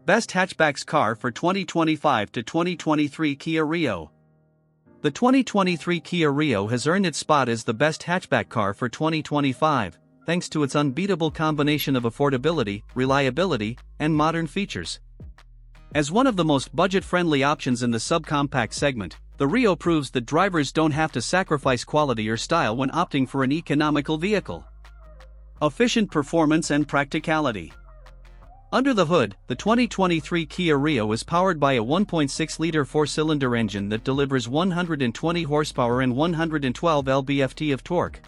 Best Hatchbacks Car for 2025 to 2023 Kia Rio. The 2023 Kia Rio has earned its spot as the best hatchback car for 2025, thanks to its unbeatable combination of affordability, reliability, and modern features. As one of the most budget-friendly options in the subcompact segment, the Rio proves that drivers don't have to sacrifice quality or style when opting for an economical vehicle. Efficient performance and practicality. Under the hood, the 2023 Kia Rio is powered by a 1.6-liter four-cylinder engine that delivers 120 horsepower and 112 lb-ft of torque.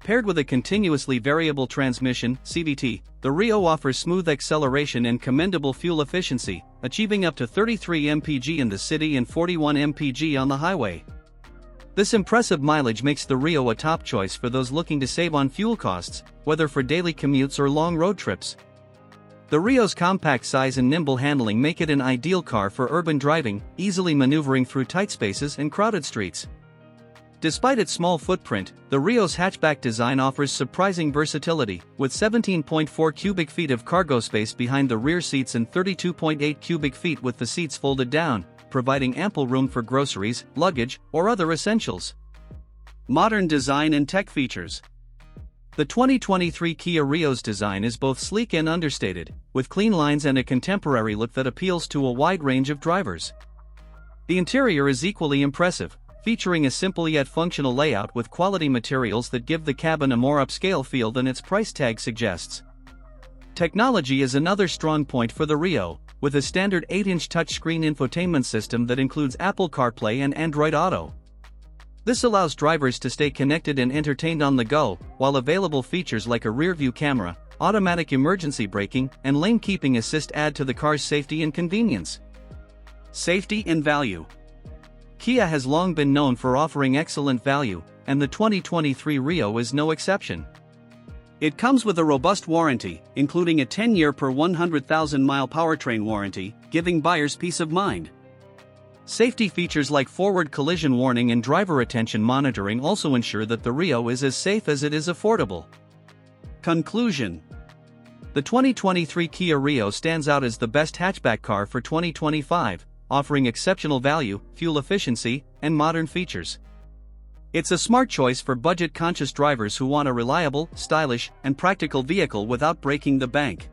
Paired with a continuously variable transmission (CVT), the Rio offers smooth acceleration and commendable fuel efficiency, achieving up to 33 mpg in the city and 41 mpg on the highway. This impressive mileage makes the Rio a top choice for those looking to save on fuel costs, whether for daily commutes or long road trips. The Rio's compact size and nimble handling make it an ideal car for urban driving, easily maneuvering through tight spaces and crowded streets. Despite its small footprint, the Rio's hatchback design offers surprising versatility, with 17.4 cubic feet of cargo space behind the rear seats and 32.8 cubic feet with the seats folded down, providing ample room for groceries, luggage, or other essentials. Modern design and tech features. The 2023 Kia Rio's design is both sleek and understated, with clean lines and a contemporary look that appeals to a wide range of drivers. The interior is equally impressive, featuring a simple yet functional layout with quality materials that give the cabin a more upscale feel than its price tag suggests. Technology is another strong point for the Rio, with a standard 8-inch touchscreen infotainment system that includes Apple CarPlay and Android Auto. This allows drivers to stay connected and entertained on the go, while available features like a rear-view camera, automatic emergency braking, and lane-keeping assist add to the car's safety and convenience. Safety and value. Kia has long been known for offering excellent value, and the 2023 Rio is no exception. It comes with a robust warranty, including a 10-year per 100,000-mile powertrain warranty, giving buyers peace of mind. Safety features like forward collision warning and driver attention monitoring also ensure that the Rio is as safe as it is affordable. Conclusion. The 2023 Kia Rio stands out as the best hatchback car for 2025, offering exceptional value, fuel efficiency, and modern features. It's a smart choice for budget-conscious drivers who want a reliable, stylish, and practical vehicle without breaking the bank.